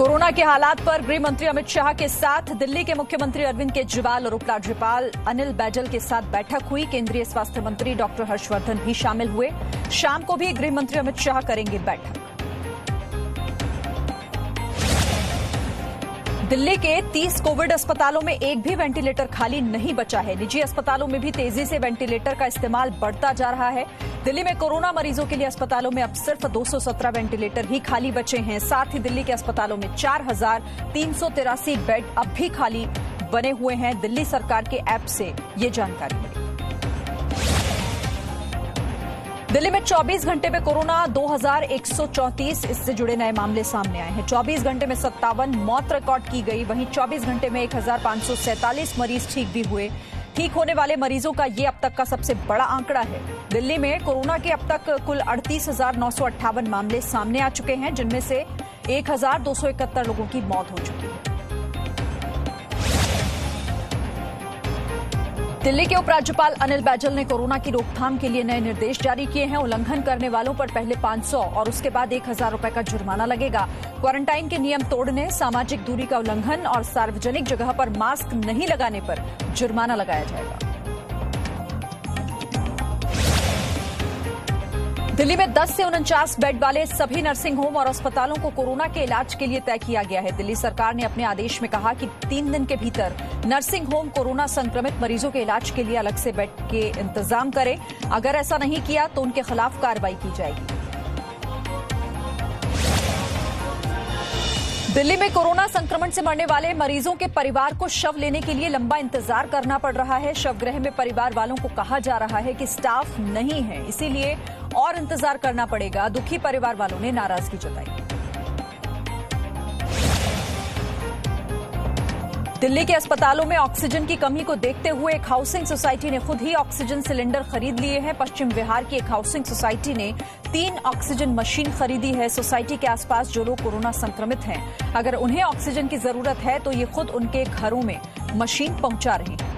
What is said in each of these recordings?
Corona के हालात पर गृह मंत्री अमित शाह के साथ दिल्ली के मुख्यमंत्री अरविंद केजरीवाल और उपराज्यपाल अनिल बैजल के साथ बैठक हुई। केंद्रीय स्वास्थ्य मंत्री डॉक्टर हर्षवर्धन भी शामिल हुए। शाम को भी गृह मंत्री अमित शाह करेंगे बैठक। दिल्ली के 30 कोविड अस्पतालों में एक भी वेंटिलेटर खाली नहीं बचा है। निजी अस्पतालों में भी तेजी से वेंटिलेटर का इस्तेमाल बढ़ता जा रहा है। दिल्ली में कोरोना मरीजों के लिए अस्पतालों में अब सिर्फ 217 वेंटिलेटर ही खाली बचे हैं। साथ ही दिल्ली के अस्पतालों में 4,383 बेड अब भी खाली बने हुए हैं। दिल्ली सरकार के ऐप से ये जानकारी मिली। दिल्ली में 24 घंटे में कोरोना 2134 इससे जुड़े नए मामले सामने आए हैं। 24 घंटे में 57 मौत रिकॉर्ड की गई। वहीं 24 घंटे में 1547 मरीज ठीक भी हुए। ठीक होने वाले मरीजों का ये अब तक का सबसे बड़ा आंकड़ा है। दिल्ली में कोरोना के अब तक कुल 38,958 मामले सामने आ चुके हैं, जिनमें से 1,271 लोगों की मौत हो चुकी है। दिल्ली के उपराज्यपाल अनिल बैजल ने कोरोना की रोकथाम के लिए नए निर्देश जारी किए हैं। उल्लंघन करने वालों पर पहले 500 और उसके बाद 1,000 रुपए का जुर्माना लगेगा। क्वारंटाइन के नियम तोड़ने, सामाजिक दूरी का उल्लंघन और सार्वजनिक जगह पर मास्क नहीं लगाने पर जुर्माना लगाया जाएगा। दिल्ली में 10 से 49 बेड वाले सभी नर्सिंग होम और अस्पतालों को कोरोना के इलाज के लिए तय किया गया है। दिल्ली सरकार ने अपने आदेश में कहा कि 3 दिन के भीतर नर्सिंग होम कोरोना संक्रमित मरीजों के इलाज के लिए अलग से बेड के इंतजाम करें। अगर ऐसा नहीं किया तो उनके खिलाफ कार्रवाई की जाएगी। दिल्ली में कोरोना संक्रमण से मरने वाले मरीजों के परिवार को शव लेने के लिए लंबा इंतजार करना पड़ रहा है। शवगृह में परिवार वालों को कहा जा रहा है कि स्टाफ नहीं है, इसीलिए और इंतजार करना पड़ेगा। दुखी परिवार वालों ने नाराजगी जताई। दिल्ली के अस्पतालों में ऑक्सीजन की कमी को देखते हुए एक हाउसिंग सोसाइटी ने खुद ही ऑक्सीजन सिलेंडर खरीद लिए हैं। पश्चिम बिहार की एक हाउसिंग सोसाइटी ने 3 ऑक्सीजन मशीन खरीदी है। सोसाइटी के आसपास जो लोग कोरोना संक्रमित हैं, अगर उन्हें ऑक्सीजन की जरूरत है तो ये खुद उनके घरों में मशीन पहुंचा रहे हैं।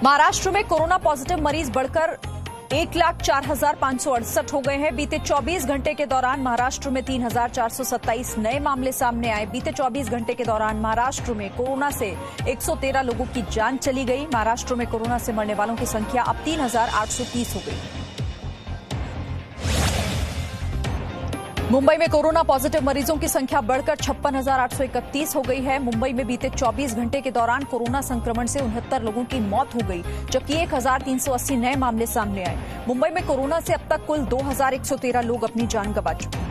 महाराष्ट्र में कोरोना पॉजिटिव मरीज बढ़कर 1,04,568 हो गए हैं। बीते 24 घंटे के दौरान महाराष्ट्र में 3,427 नए मामले सामने आए। बीते 24 घंटे के दौरान महाराष्ट्र में कोरोना से 113 लोगों की जान चली गई। महाराष्ट्र में कोरोना से मरने वालों की संख्या अब 3,830 हो गई। मुंबई में कोरोना पॉजिटिव मरीजों की संख्या बढ़कर 56,831 हो गई है। मुंबई में बीते 24 घंटे के दौरान कोरोना संक्रमण से 69 लोगों की मौत हो गई, जबकि 1,380 नए मामले सामने आए। मुंबई में कोरोना से अब तक कुल 2,113 लोग अपनी जान गंवा चुके हैं।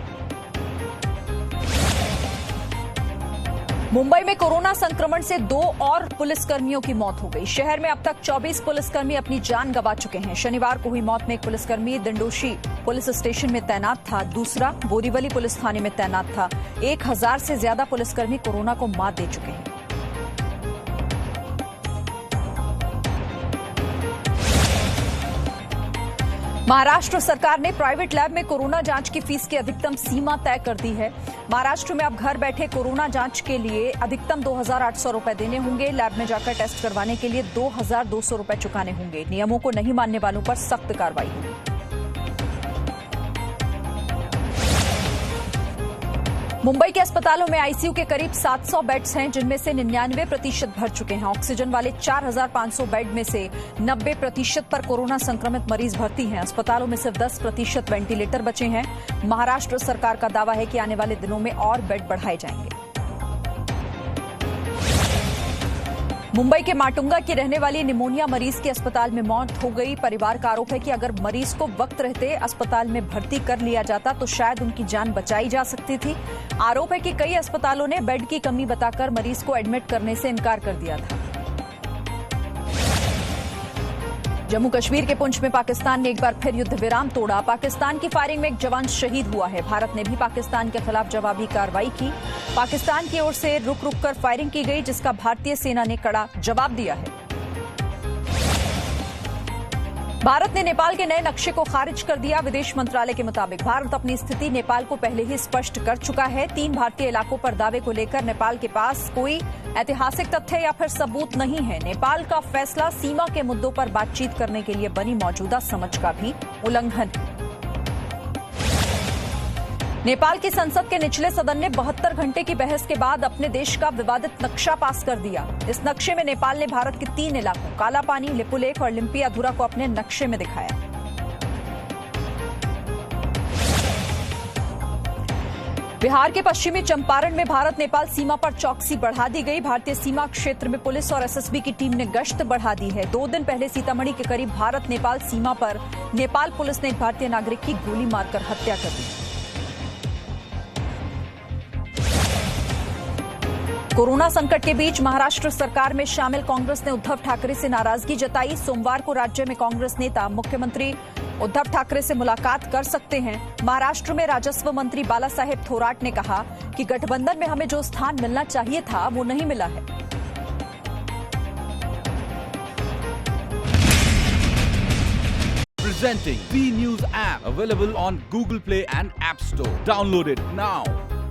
मुंबई में कोरोना संक्रमण से 2 और पुलिसकर्मियों की मौत हो गई। शहर में अब तक 24 पुलिसकर्मी अपनी जान गंवा चुके हैं। शनिवार को हुई मौत में एक पुलिसकर्मी दिंडोशी पुलिस स्टेशन में तैनात था, दूसरा बोरीवली पुलिस थाने में तैनात था। 1,000 से ज्यादा पुलिसकर्मी कोरोना को मात दे चुके हैं। महाराष्ट्र सरकार ने प्राइवेट लैब में कोरोना जांच की फीस की अधिकतम सीमा तय कर दी है। महाराष्ट्र में अब घर बैठे कोरोना जांच के लिए अधिकतम 2,800 रुपए देने होंगे। लैब में जाकर टेस्ट करवाने के लिए 2,200 रुपए चुकाने होंगे। नियमों को नहीं मानने वालों पर सख्त कार्रवाई होगी। मुंबई के अस्पतालों में आईसीयू के करीब 700 बेड्स हैं, जिनमें से 99% भर चुके हैं। ऑक्सीजन वाले 4,500 बेड में से 90% पर कोरोना संक्रमित मरीज भर्ती हैं। अस्पतालों में सिर्फ 10% वेंटिलेटर बचे हैं। महाराष्ट्र सरकार का दावा है कि आने वाले दिनों में और बेड बढ़ाए जाएंगे। मुंबई के माटुंगा की रहने वाली निमोनिया मरीज की अस्पताल में मौत हो गई। परिवार का आरोप है कि अगर मरीज को वक्त रहते अस्पताल में भर्ती कर लिया जाता तो शायद उनकी जान बचाई जा सकती थी। आरोप है कि कई अस्पतालों ने बेड की कमी बताकर मरीज को एडमिट करने से इनकार कर दिया था। जम्मू कश्मीर के पुंछ में पाकिस्तान ने एक बार फिर युद्ध विराम तोड़ा। पाकिस्तान की फायरिंग में एक जवान शहीद हुआ है। भारत ने भी पाकिस्तान के खिलाफ जवाबी कार्रवाई की। पाकिस्तान की ओर से रुक रुक कर फायरिंग की गई, जिसका भारतीय सेना ने कड़ा जवाब दिया है। भारत ने नेपाल के नए नक्शे को खारिज कर दिया। विदेश मंत्रालय के मुताबिक भारत अपनी स्थिति नेपाल को पहले ही स्पष्ट कर चुका है। 3 भारतीय इलाकों पर दावे को लेकर नेपाल के पास कोई ऐतिहासिक तथ्य या फिर सबूत नहीं है। नेपाल का फैसला सीमा के मुद्दों पर बातचीत करने के लिए बनी मौजूदा समझ का भी उल्लंघन है। नेपाल की संसद के निचले सदन ने 72 घंटे की बहस के बाद अपने देश का विवादित नक्शा पास कर दिया। इस नक्शे में नेपाल ने भारत के 3 इलाकों कालापानी, लिपुलेख और लिम्पियाधुरा को अपने नक्शे में दिखाया। बिहार के पश्चिमी चंपारण में भारत नेपाल सीमा पर चौकसी बढ़ा दी गई। भारतीय सीमा क्षेत्र में पुलिस और एसएसबी की टीम ने गश्त बढ़ा दी है। 2 दिन पहले सीतामढ़ी के करीब भारत नेपाल सीमा पर नेपाल पुलिस ने एक भारतीय नागरिक की गोली मारकर हत्या कर दी। कोरोना संकट के बीच महाराष्ट्र सरकार में शामिल कांग्रेस ने उद्धव ठाकरे से नाराजगी जताई। सोमवार को राज्य में कांग्रेस नेता मुख्यमंत्री उद्धव ठाकरे से मुलाकात कर सकते हैं। महाराष्ट्र में राजस्व मंत्री बालासाहेब थोराट ने कहा कि गठबंधन में हमें जो स्थान मिलना चाहिए था वो नहीं मिला है। Presenting B News app, available on Google Play and App Store. Download it now.